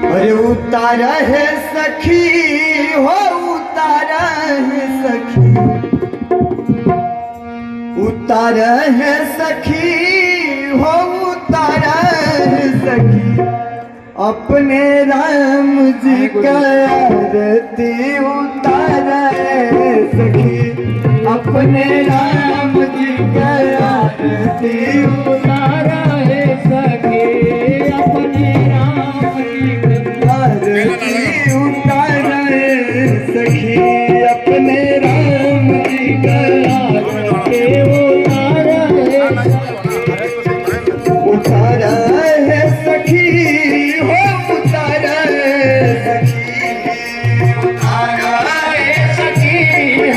अरे उतारा है सखी हो, उतारा है सखी, उतारा है सखी हो, उतारा है सखी, अपने राम जी का आरती उतारा है सखी, अपने राम जी का आरती उतारा है सखी, अपने राम जी का आरती उतारा है सखी, अपने राम जी का आरती उतारा है सखी, हो उतारा है सखी, उतारा है सखी,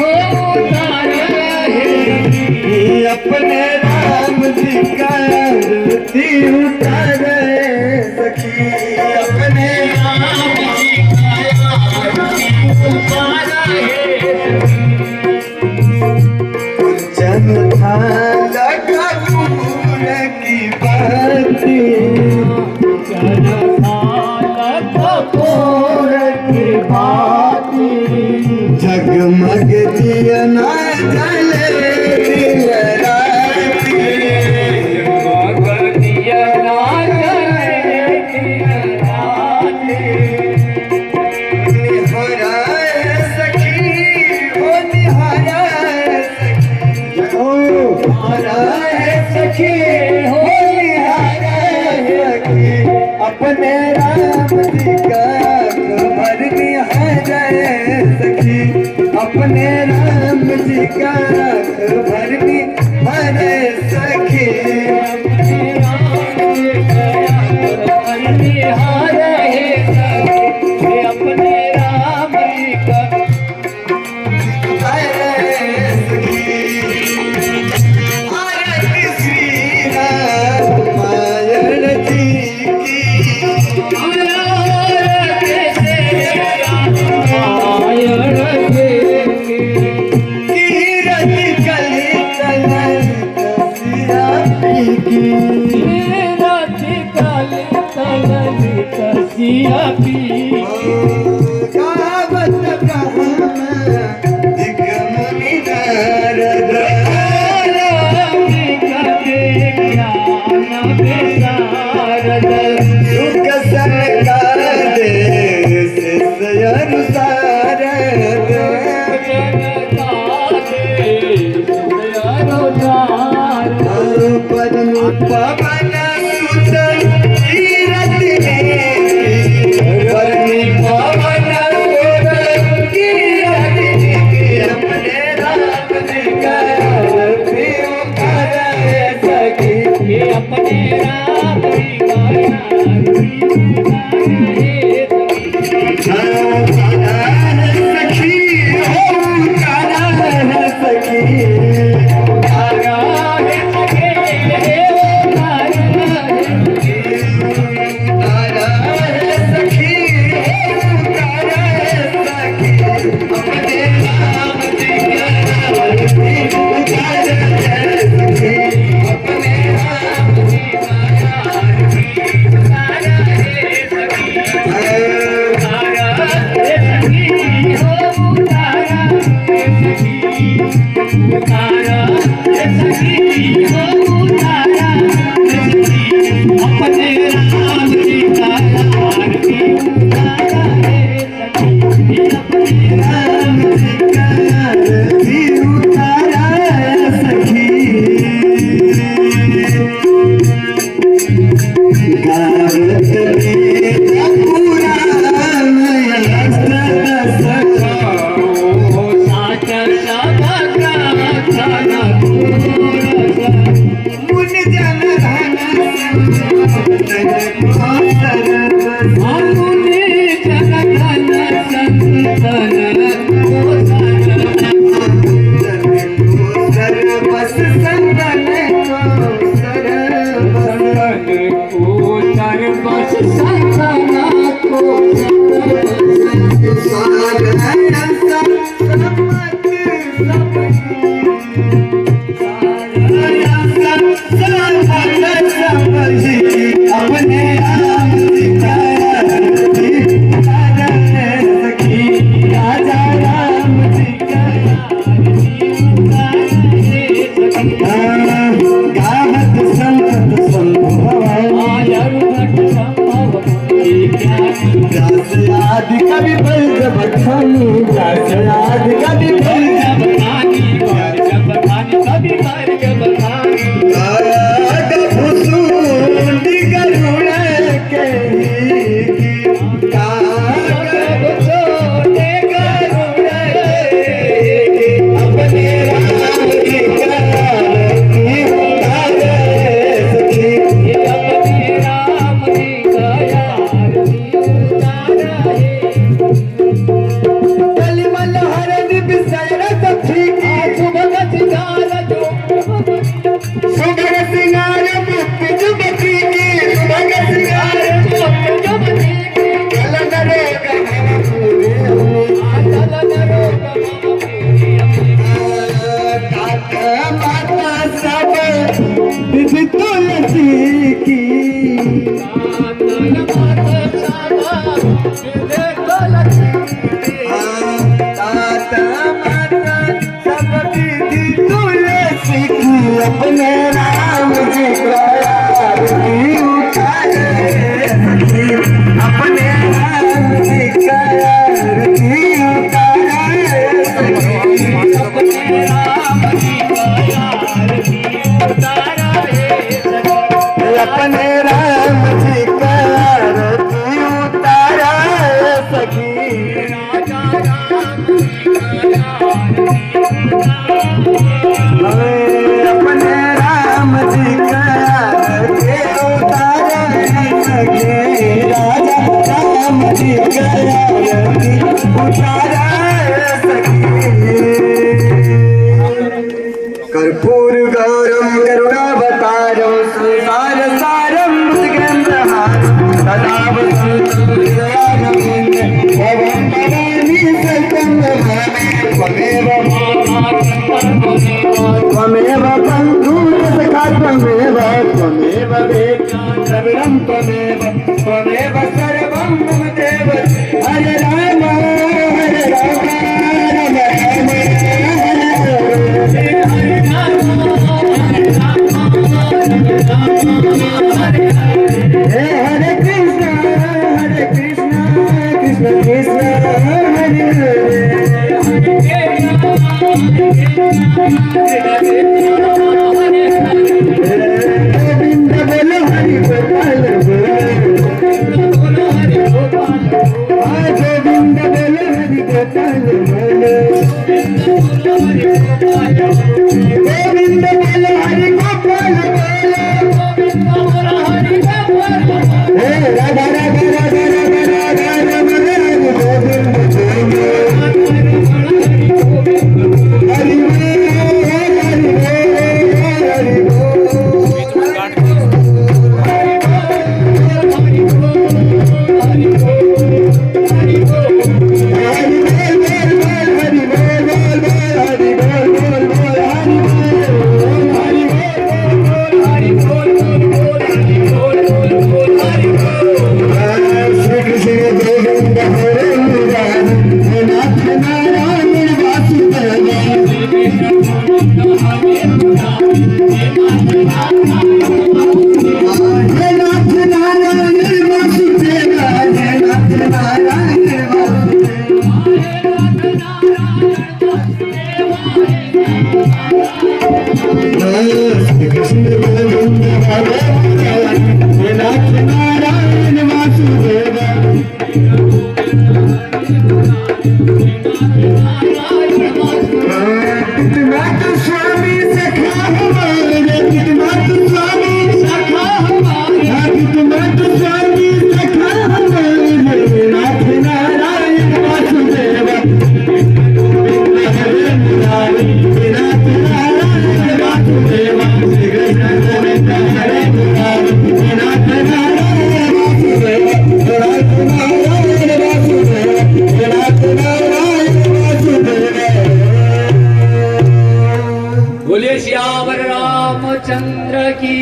हो उतारा है सखी, अपने राम जी का आरती उतारा है सखी, अपने राम जी का आरती उतारा है जन था लगा दूर की बाती, जन था लगा दूर की बाती, जगमग दिया ना जले दिन राती, जगमग दिया ना जले दिन राती, निहारा है सखी हो, निहारा है सखी, निहारा है सखी हो, निहारा है सखी, अपने राम जी का खबर निहारा है सखी, अपने राम जी का खबर निहारा है सखी, अपने राम जी का खबर निहारा है सखी, अपने राम जी का निहारा है सखी। आरती श्री रामायण जी की, आरती श्री रामायण जी की, कीरत कलित ललित सियापी की, कीरत कलित ललित सियापी की, गावत ब्रह्म दिगमुनि नारद, सुख सनकार शिष्य अनुसार, परम पवन सुत कीरत की, परम पवन सुत कीरत की, अपने राम जी का आरती उतारा है सखी, ये अपने राम जी का आरती उतारा है सखी, उतारा है सखी, उतारा है सखी, उतारा है सखी, उतारा है सखी, अपने राम जी का आरती उतारा है सखी, अपने राम जी का आरती उतारा है आदि कवि फर्ज बखानी व्यास आदि कवि फर्ज बखानी व्यास बखानी कवि फर्ज बखानी काग भुसुंडी गरुड़ के काग भुसुंडी गरुड़ के अपने राम की कारती उतारे सखी अपने राम की कारती उतारे कलिमल हरन बिसर सखी की सुबह सिंगार जो सुबह सिंगार मुक्त जुबती की सुबह सिंगार मुक्त जुबती की चलन रे गगन पूरे चलन रे काका माता सब विधि तुलसी की अपने राम जी को आरती उतारे सखी अपने राम जी को आरती उतारे सखी अपने राम जी को आरती उतारे सखी अपने राम जी को आरती उतारे सखी राजा राम जी को अपने राम जी का आरती उतारे सखी राजा राम जी का आरती उतारे सखी कर्पूर गौरम करुणावतारम संसार सारम मुद्गंधहारम सदा वसंतम हृदयारविंद भवं भवानी सततं त्वमेव त्वमेव बन्धुः सखा त्वमेव त्वमेव वेद्यं द्रविडं त्वमेव सर्वं मम देव हरे राम हरे राम राम राम हरे कृष्ण कृष्ण कृष्ण हरे हरे गोविंद बोलो हरि गोपाल बोलो गोविंद बोलो हरि गोपाल बोलो गोविंद बोलो हरि गोपाल बोलो राधा राधा राधा राधा राधा राम राम गोविंद बोलो हरि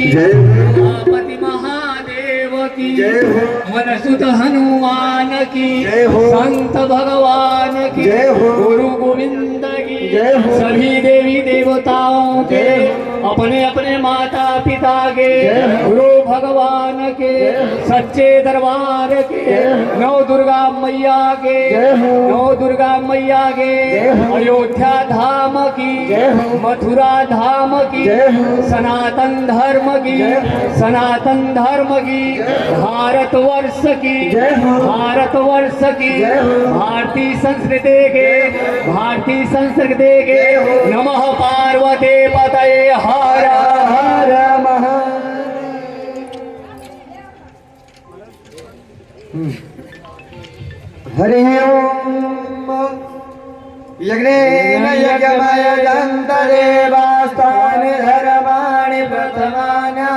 उमापति महादेव की जय हो। वनसुत हनुमान की जय हो। संत भगवान की जय हो। गुरु गोविंद की जय हो। सभी देवी देवताओं के जय हो। अपने अपने माता पिता के जय हो। गुरु भगवान के जय हो। सच्चे दरबार के नौ दुर्गा मैया के जय हो। नौ दुर्गा मैया के जय हो। अयोध्या धाम की जय हो। मथुरा धाम की जय हो। सनातन धर्म की जय हो। सनातन धर्म की भारतवर्ष की जय हो। भारतवर्ष की जय हो। भारतीय संस्कृति के भारतीय संस्कृति के नमः पार्वती पतये हर हर महा हरि ओम यज्ञेन यज्ञमयजन्त देवास्तानि धर्माणि प्रथमान्यासन्नते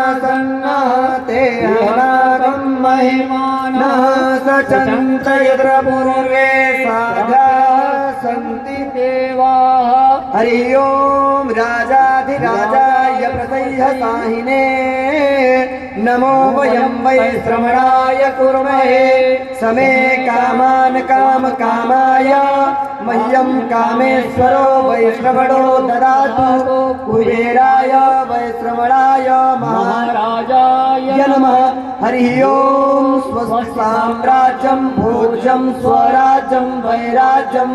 हनाकं महिमानः सचन्त यत्र पूर्वे साधा सन्ति देवाः हरि ओम राजाधिराजाय प्रसह्यसाहिने नमो वयं वै श्रवणाय कुर्महे समे कामान् कामकामाय मह्यं कामेश्वरो वैश्रवणो ददातु कुबेराय वैश्रवणाय महाराजाय नमः हरि ओम स्वसाम्राज्यं भोज्यं स्वराज्यं वैराज्यं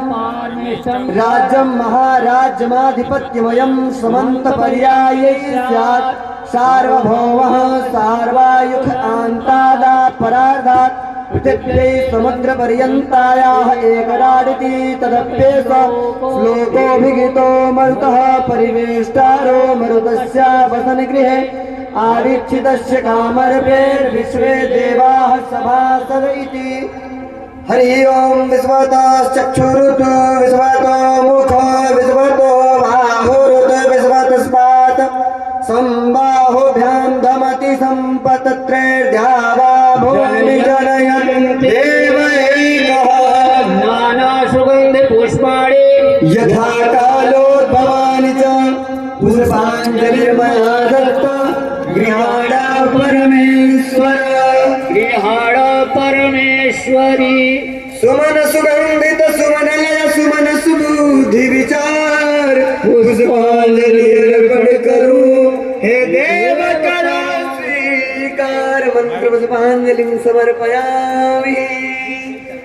राज्यं महाराज्यमाधिपत्यमयं समन्तपर्यायै स्यात् सार्वभौमः सार्वायुध आन्तादापरार्धात् पृथिव्यै समुद्रपर्यन्तायाः एकराडिति तदप्येष श्लोकोऽभिगीतो मरुतः परिवेष्टारो मरुतस्य वसनगृहे आवीक्षितस्य कामर्पेर्विश्वे देवाः सभासद इति हरि ओम विश्वतश्चक्षुरुत विश्वतो मुखो विश्वतो बाहुरुत विश्वतस्पात् संबाहुभ्यां धमति सम्पतत्रैर्द्यावा भूमि जनयन् देव एकः नाना सुगंध पुष्पाणि यथा कालोद्भवानि च पुष्पाञ्जलिर्मया दत्ता गृहाणा परमेश्वर गृहाण परमेश्वरी सुमन सुगंधित सुमन लय सुमन सुबुद्धि विचार पुष्पांजलि अर्पण करूं हे देव करा स्वीकार मंत्र पुष्पांजलिं समर्पयामि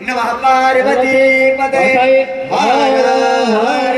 नमः पार्वती पते हर हर